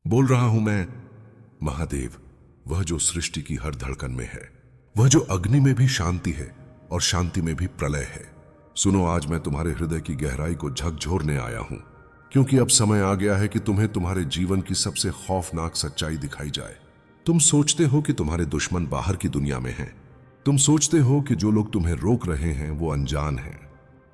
बोल रहा हूं मैं, महादेव, वह जो सृष्टि की हर धड़कन में है, वह जो अग्नि में भी शांति है और शांति में भी प्रलय है। सुनो, आज मैं तुम्हारे हृदय की गहराई को झकझोरने आया हूं, क्योंकि अब समय आ गया है कि तुम्हें तुम्हारे जीवन की सबसे खौफनाक सच्चाई दिखाई जाए। तुम सोचते हो कि तुम्हारे दुश्मन बाहर की दुनिया में हैं। तुम सोचते हो कि जो लोग तुम्हें रोक रहे हैं वो अनजान हैं,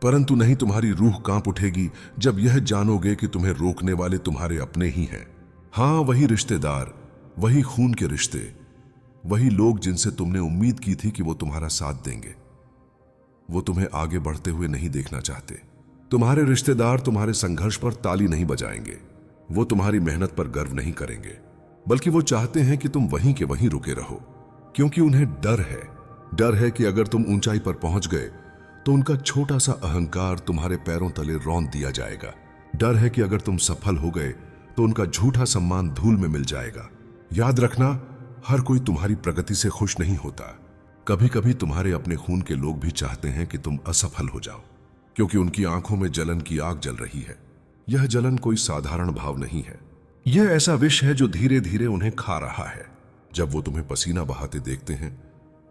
परंतु नहीं, तुम्हारी रूह कांप उठेगी जब यह जानोगे कि तुम्हें रोकने वाले तुम्हारे अपने ही हैं। हाँ, वही रिश्तेदार, वही खून के रिश्ते, वही लोग जिनसे तुमने उम्मीद की थी कि वो तुम्हारा साथ देंगे। वो तुम्हें आगे बढ़ते हुए नहीं देखना चाहते। तुम्हारे रिश्तेदार तुम्हारे संघर्ष पर ताली नहीं बजाएंगे, वो तुम्हारी मेहनत पर गर्व नहीं करेंगे, बल्कि वो चाहते हैं कि तुम वहीं के वहीं रुके रहो, क्योंकि उन्हें डर है कि अगर तुम ऊंचाई पर पहुंच गए तो उनका छोटा सा अहंकार तुम्हारे पैरों तले रौंद दिया जाएगा। डर है कि अगर तुम सफल हो गए तो उनका झूठा सम्मान धूल में मिल जाएगा। याद रखना, हर कोई तुम्हारी प्रगति से खुश नहीं होता। कभी कभी तुम्हारे अपने खून के लोग भी चाहते हैं कि तुम असफल हो जाओ, क्योंकि उनकी आंखों में जलन की आग जल रही है। यह जलन कोई साधारण भाव नहीं है, यह ऐसा विष है जो धीरे धीरे उन्हें खा रहा है। जब वो तुम्हें पसीना बहाते देखते हैं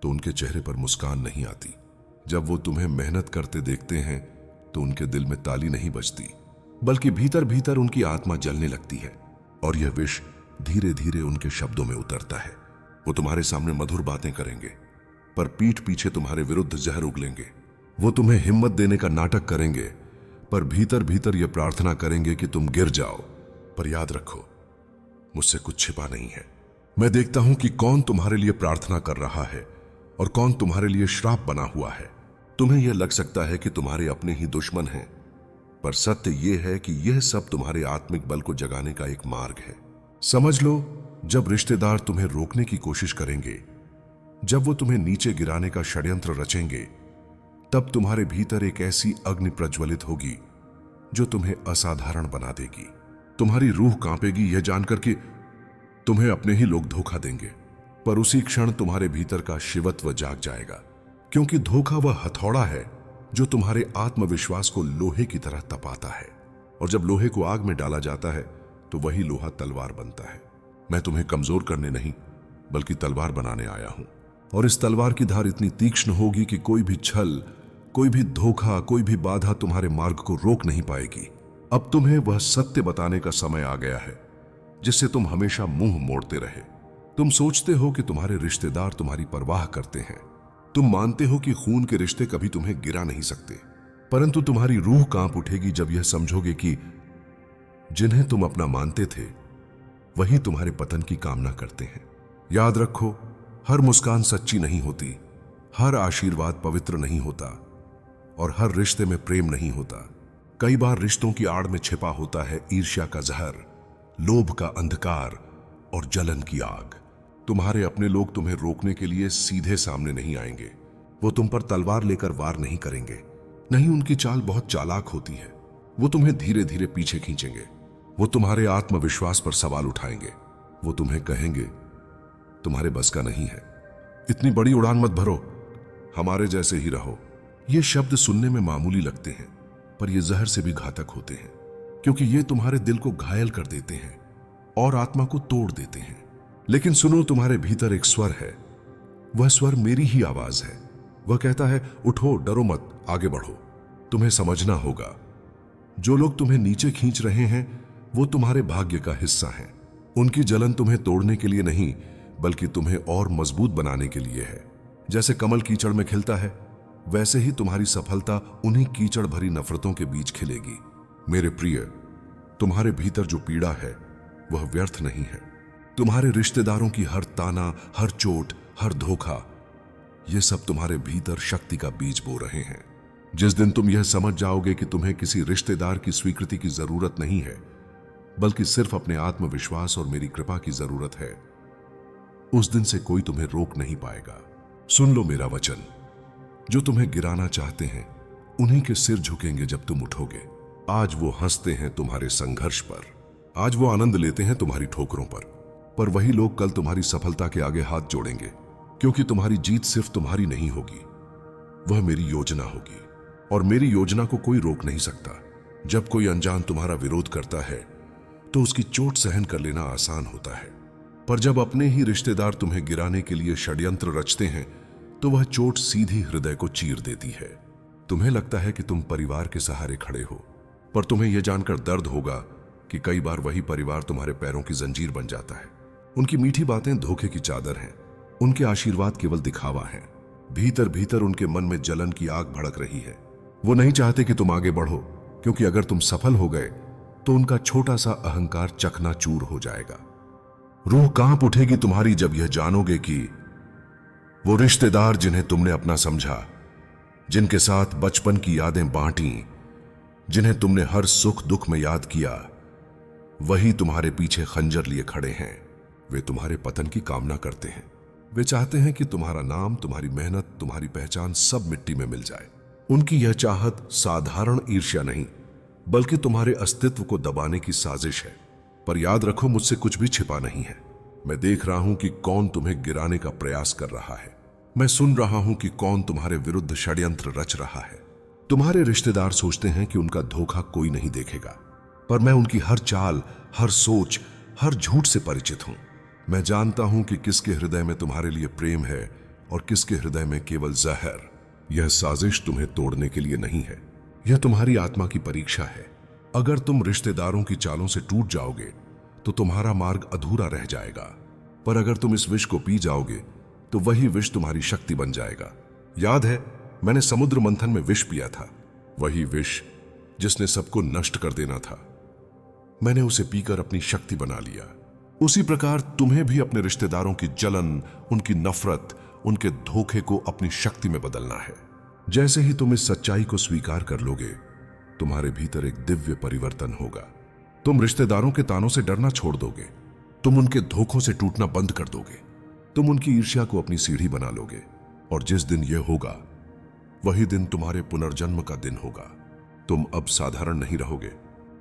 तो उनके चेहरे पर मुस्कान नहीं आती। जब वो तुम्हें मेहनत करते देखते हैं तो उनके दिल में ताली नहीं बजती, बल्कि भीतर भीतर उनकी आत्मा जलने लगती है। और यह विष धीरे धीरे उनके शब्दों में उतरता है। वो तुम्हारे सामने मधुर बातें करेंगे, पर पीठ पीछे तुम्हारे विरुद्ध जहर उगलेंगे। वो तुम्हें हिम्मत देने का नाटक करेंगे, पर भीतर भीतर यह प्रार्थना करेंगे कि तुम गिर जाओ। पर याद रखो, मुझसे कुछ छिपा नहीं है। मैं देखता हूं कि कौन तुम्हारे लिए प्रार्थना कर रहा है और कौन तुम्हारे लिए श्राप बना हुआ है। तुम्हें यह लग सकता है कि तुम्हारे अपने ही दुश्मन हैं, पर सत्य यह है कि यह सब तुम्हारे आत्मिक बल को जगाने का एक मार्ग है। समझ लो, जब रिश्तेदार तुम्हें रोकने की कोशिश करेंगे, जब वो तुम्हें नीचे गिराने का षड्यंत्र रचेंगे, तब तुम्हारे भीतर एक ऐसी अग्नि प्रज्वलित होगी जो तुम्हें असाधारण बना देगी। तुम्हारी रूह कांपेगी यह जानकर कि तुम्हें अपने ही लोग धोखा देंगे, पर उसी क्षण तुम्हारे भीतर का शिवत्व जाग जाएगा, क्योंकि धोखा वह हथौड़ा है जो तुम्हारे आत्मविश्वास को लोहे की तरह तपाता है। और जब लोहे को आग में डाला जाता है तो वही लोहा तलवार बनता है। मैं तुम्हें कमजोर करने नहीं, बल्कि तलवार बनाने आया हूं। और इस तलवार की धार इतनी तीक्ष्ण होगी कि कोई भी छल, कोई भी धोखा, कोई भी बाधा तुम्हारे मार्ग को रोक नहीं पाएगी। अब तुम्हें वह सत्य बताने का समय आ गया है जिससे तुम हमेशा मुंह मोड़ते रहे। तुम सोचते हो कि तुम्हारे रिश्तेदार तुम्हारी परवाह करते हैं। तुम मानते हो कि खून के रिश्ते कभी तुम्हें गिरा नहीं सकते, परंतु तुम्हारी रूह कांप उठेगी जब यह समझोगे कि जिन्हें तुम अपना मानते थे वही तुम्हारे पतन की कामना करते हैं। याद रखो, हर मुस्कान सच्ची नहीं होती, हर आशीर्वाद पवित्र नहीं होता, और हर रिश्ते में प्रेम नहीं होता। कई बार रिश्तों की आड़ में छिपा होता है ईर्ष्या का जहर, लोभ का अंधकार और जलन की आग। तुम्हारे अपने लोग तुम्हें रोकने के लिए सीधे सामने नहीं आएंगे। वो तुम पर तलवार लेकर वार नहीं करेंगे। नहीं, उनकी चाल बहुत चालाक होती है। वो तुम्हें धीरे धीरे पीछे खींचेंगे। वो तुम्हारे आत्मविश्वास पर सवाल उठाएंगे। वो तुम्हें कहेंगे, तुम्हारे बस का नहीं है, इतनी बड़ी उड़ान मत भरो, हमारे जैसे ही रहो। ये शब्द सुनने में मामूली लगते हैं, पर ये जहर से भी घातक होते हैं, क्योंकि ये तुम्हारे दिल को घायल कर देते हैं और आत्मा को तोड़ देते हैं। लेकिन सुनो, तुम्हारे भीतर एक स्वर है। वह स्वर मेरी ही आवाज है। वह कहता है, उठो, डरो मत, आगे बढ़ो। तुम्हें समझना होगा, जो लोग तुम्हें नीचे खींच रहे हैं वो तुम्हारे भाग्य का हिस्सा हैं। उनकी जलन तुम्हें तोड़ने के लिए नहीं, बल्कि तुम्हें और मजबूत बनाने के लिए है। जैसे कमल कीचड़ में खिलता है, वैसे ही तुम्हारी सफलता उन्हीं कीचड़ भरी नफरतों के बीच खिलेगी। मेरे प्रिय, तुम्हारे भीतर जो पीड़ा है वह व्यर्थ नहीं है। तुम्हारे रिश्तेदारों की हर ताना, हर चोट, हर धोखा, ये सब तुम्हारे भीतर शक्ति का बीज बो रहे हैं। जिस दिन तुम यह समझ जाओगे कि तुम्हें किसी रिश्तेदार की स्वीकृति की जरूरत नहीं है, बल्कि सिर्फ अपने आत्मविश्वास और मेरी कृपा की जरूरत है, उस दिन से कोई तुम्हें रोक नहीं पाएगा। सुन लो मेरा वचन, जो तुम्हें गिराना चाहते हैं उन्हीं के सिर झुकेंगे जब तुम उठोगे। आज वो हंसते हैं तुम्हारे संघर्ष पर, आज वो आनंद लेते हैं तुम्हारी ठोकरों पर वही लोग कल तुम्हारी सफलता के आगे हाथ जोड़ेंगे, क्योंकि तुम्हारी जीत सिर्फ तुम्हारी नहीं होगी, वह मेरी योजना होगी, और मेरी योजना को कोई रोक नहीं सकता। जब कोई अनजान तुम्हारा विरोध करता है तो उसकी चोट सहन कर लेना आसान होता है, पर जब अपने ही रिश्तेदार तुम्हें गिराने के लिए षड्यंत्र रचते हैं तो वह चोट सीधी हृदय को चीर देती है। तुम्हें लगता है कि तुम परिवार के सहारे खड़े हो, पर तुम्हें यह जानकर दर्द होगा कि कई बार वही परिवार तुम्हारे पैरों की जंजीर बन जाता है। उनकी मीठी बातें धोखे की चादर हैं, उनके आशीर्वाद केवल दिखावा हैं। भीतर भीतर उनके मन में जलन की आग भड़क रही है। वो नहीं चाहते कि तुम आगे बढ़ो, क्योंकि अगर तुम सफल हो गए तो उनका छोटा सा अहंकार चकनाचूर हो जाएगा। रूह कांप उठेगी तुम्हारी जब यह जानोगे कि वो रिश्तेदार जिन्हें तुमने अपना समझा, जिनके साथ बचपन की यादें बांटी, जिन्हें तुमने हर सुख दुख में याद किया, वही तुम्हारे पीछे खंजर लिए खड़े हैं। वे तुम्हारे पतन की कामना करते हैं। वे चाहते हैं कि तुम्हारा नाम, तुम्हारी मेहनत, तुम्हारी पहचान सब मिट्टी में मिल जाए। उनकी यह चाहत साधारण ईर्ष्या नहीं, बल्कि तुम्हारे अस्तित्व को दबाने की साजिश है। पर याद रखो, मुझसे कुछ भी छिपा नहीं है। मैं देख रहा हूं कि कौन तुम्हें गिराने का प्रयास कर रहा है। मैं सुन रहा हूं कि कौन तुम्हारे विरुद्ध षड्यंत्र रच रहा है। तुम्हारे रिश्तेदार सोचते हैं कि उनका धोखा कोई नहीं देखेगा, पर मैं उनकी हर चाल, हर सोच, हर झूठ से परिचित हूं। मैं जानता हूं कि किसके हृदय में तुम्हारे लिए प्रेम है और किसके हृदय में केवल जहर। यह साजिश तुम्हें तोड़ने के लिए नहीं है, यह तुम्हारी आत्मा की परीक्षा है। अगर तुम रिश्तेदारों की चालों से टूट जाओगे तो तुम्हारा मार्ग अधूरा रह जाएगा, पर अगर तुम इस विष को पी जाओगे तो वही विष तुम्हारी शक्ति बन जाएगा। याद है, मैंने समुद्र मंथन में विष पिया था, वही विष जिसने सबको नष्ट कर देना था। मैंने उसे पीकर अपनी शक्ति बना लिया। उसी प्रकार तुम्हें भी अपने रिश्तेदारों की जलन, उनकी नफरत, उनके धोखे को अपनी शक्ति में बदलना है। जैसे ही तुम इस सच्चाई को स्वीकार कर लोगे, तुम्हारे भीतर एक दिव्य परिवर्तन होगा। तुम रिश्तेदारों के तानों से डरना छोड़ दोगे, तुम उनके धोखों से टूटना बंद कर दोगे, तुम उनकी ईर्ष्या को अपनी सीढ़ी बना लोगे। और जिस दिन यह होगा, वही दिन तुम्हारे पुनर्जन्म का दिन होगा। तुम अब साधारण नहीं रहोगे,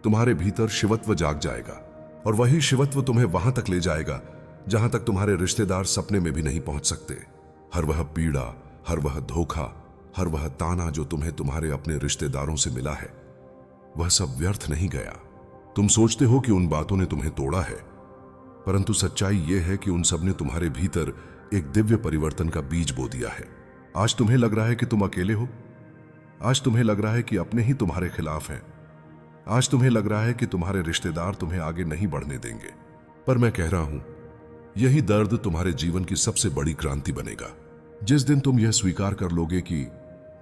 तुम्हारे भीतर शिवत्व जाग जाएगा, और वही शिवत्व तुम्हें वहां तक ले जाएगा जहां तक तुम्हारे रिश्तेदार सपने में भी नहीं पहुंच सकते। हर वह पीड़ा, हर वह धोखा, हर वह ताना जो तुम्हें तुम्हारे अपने रिश्तेदारों से मिला है, वह सब व्यर्थ नहीं गया। तुम सोचते हो कि उन बातों ने तुम्हें तोड़ा है, परंतु सच्चाई यह है कि उन सब ने तुम्हारे भीतर एक दिव्य परिवर्तन का बीज बो दिया है। आज तुम्हें लग रहा है कि तुम अकेले हो, आज तुम्हें लग रहा है कि अपने ही तुम्हारे खिलाफ हैं, आज तुम्हें लग रहा है कि तुम्हारे रिश्तेदार तुम्हें आगे नहीं बढ़ने देंगे, पर मैं कह रहा हूं, यही दर्द तुम्हारे जीवन की सबसे बड़ी क्रांति बनेगा। जिस दिन तुम यह स्वीकार कर लोगे कि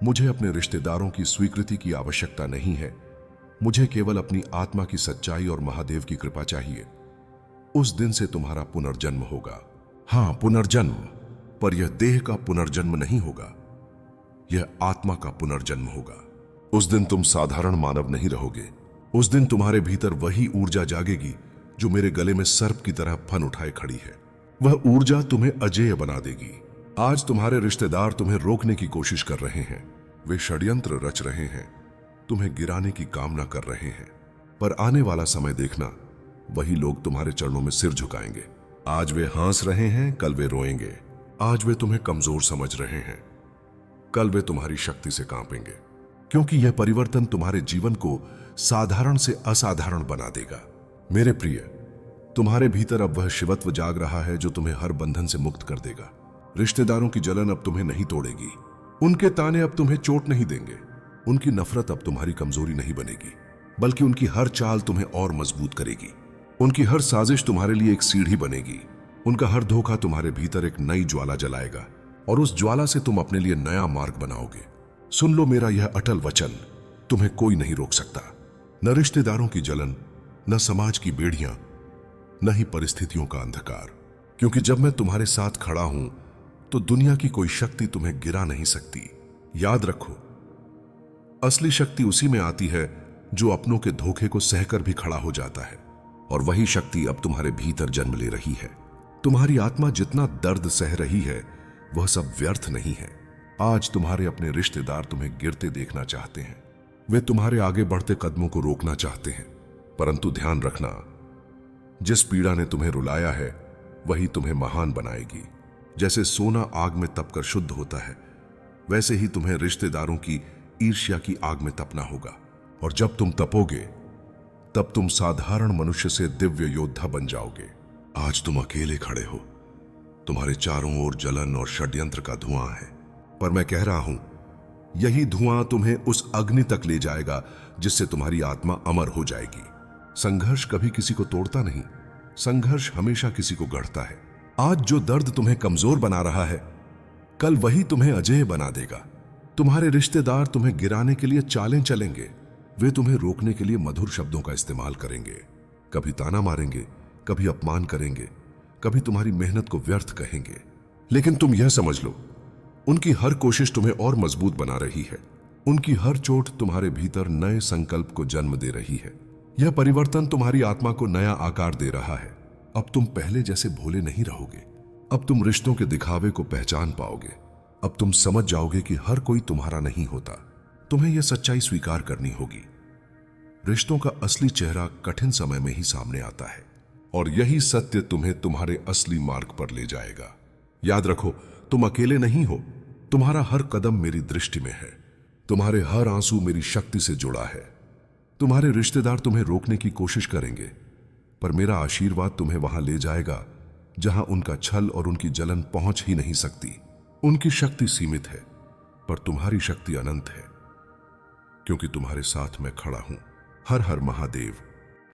मुझे अपने रिश्तेदारों की स्वीकृति की आवश्यकता नहीं है, मुझे केवल अपनी आत्मा की सच्चाई और महादेव की कृपा चाहिए, उस दिन से तुम्हारा पुनर्जन्म होगा। हां, पुनर्जन्म, पर यह देह का पुनर्जन्म नहीं होगा, यह आत्मा का पुनर्जन्म होगा। उस दिन तुम साधारण मानव नहीं रहोगे। उस दिन तुम्हारे भीतर वही ऊर्जा जागेगी जो मेरे गले में सर्प की तरह फन उठाए खड़ी है। वह ऊर्जा तुम्हें अजेय बना देगी। आज तुम्हारे रिश्तेदार तुम्हें रोकने की कोशिश कर रहे हैं, वे षड्यंत्र रच रहे हैं, तुम्हें गिराने की कामना कर रहे हैं, पर आने वाला समय देखना, वही लोग तुम्हारे चरणों में सिर झुकाएंगे। आज वे हंस रहे हैं, कल वे रोएंगे। आज वे तुम्हें कमजोर समझ रहे हैं, कल वे तुम्हारी शक्ति से कांपेंगे, क्योंकि यह परिवर्तन तुम्हारे जीवन को साधारण से असाधारण बना देगा। मेरे प्रिय, तुम्हारे भीतर अब वह शिवत्व जाग रहा है जो तुम्हें हर बंधन से मुक्त कर देगा। रिश्तेदारों की जलन अब तुम्हें नहीं तोड़ेगी, उनके ताने अब तुम्हें चोट नहीं देंगे, उनकी नफरत अब तुम्हारी कमजोरी नहीं बनेगी, बल्कि उनकी हर चाल तुम्हें और मजबूत करेगी। उनकी हर साजिश तुम्हारे लिए एक सीढ़ी बनेगी। उनका हर धोखा तुम्हारे भीतर एक नई ज्वाला जलाएगा, और उस ज्वाला से तुम अपने लिए नया मार्ग बनाओगे। सुन लो मेरा यह अटल वचन, तुम्हें कोई नहीं रोक सकता, न रिश्तेदारों की जलन, न समाज की बेड़ियां, न ही परिस्थितियों का अंधकार। क्योंकि जब मैं तुम्हारे साथ खड़ा हूं तो दुनिया की कोई शक्ति तुम्हें गिरा नहीं सकती। याद रखो, असली शक्ति उसी में आती है जो अपनों के धोखे को सहकर भी खड़ा हो जाता है, और वही शक्ति अब तुम्हारे भीतर जन्म ले रही है। तुम्हारी आत्मा जितना दर्द सह रही है, वह सब व्यर्थ नहीं है। आज तुम्हारे अपने रिश्तेदार तुम्हें गिरते देखना चाहते हैं, वे तुम्हारे आगे बढ़ते कदमों को रोकना चाहते हैं, परंतु ध्यान रखना, जिस पीड़ा ने तुम्हें रुलाया है वही तुम्हें महान बनाएगी। जैसे सोना आग में तपकर शुद्ध होता है, वैसे ही तुम्हें रिश्तेदारों की ईर्ष्या की आग में तपना होगा, और जब तुम तपोगे तब तुम साधारण मनुष्य से दिव्य योद्धा बन जाओगे। आज तुम अकेले खड़े हो, तुम्हारे चारों ओर जलन और षड्यंत्र का धुआं है, पर मैं कह रहा हूं यही धुआं तुम्हें उस अग्नि तक ले जाएगा जिससे तुम्हारी आत्मा अमर हो जाएगी। संघर्ष कभी किसी को तोड़ता नहीं, संघर्ष हमेशा किसी को गढ़ता है। आज जो दर्द तुम्हें कमजोर बना रहा है, कल वही तुम्हें अजेय बना देगा। तुम्हारे रिश्तेदार तुम्हें गिराने के लिए चालें चलेंगे, वे तुम्हें रोकने के लिए मधुर शब्दों का इस्तेमाल करेंगे, कभी ताना मारेंगे, कभी अपमान करेंगे, कभी तुम्हारी मेहनत को व्यर्थ कहेंगे। लेकिन तुम यह समझ लो, उनकी हर कोशिश तुम्हें और मजबूत बना रही है। उनकी हर चोट तुम्हारे भीतर नए संकल्प को जन्म दे रही है। यह परिवर्तन तुम्हारी आत्मा को नया आकार दे रहा है। अब तुम पहले जैसे भोले नहीं रहोगे। अब तुम रिश्तों के दिखावे को पहचान पाओगे। अब तुम समझ जाओगे कि हर कोई तुम्हारा नहीं होता। तुम्हें यह सच्चाई स्वीकार करनी होगी, रिश्तों का असली चेहरा कठिन समय में ही सामने आता है, और यही सत्य तुम्हें तुम्हारे असली मार्ग पर ले जाएगा। याद रखो, तुम अकेले नहीं हो। तुम्हारा हर कदम मेरी दृष्टि में है, तुम्हारे हर आंसू मेरी शक्ति से जुड़ा है। तुम्हारे रिश्तेदार तुम्हें रोकने की कोशिश करेंगे, पर मेरा आशीर्वाद तुम्हें वहां ले जाएगा जहां उनका छल और उनकी जलन पहुंच ही नहीं सकती। उनकी शक्ति सीमित है, पर तुम्हारी शक्ति अनंत है, क्योंकि तुम्हारे साथ मैं खड़ा हूं। हर हर महादेव।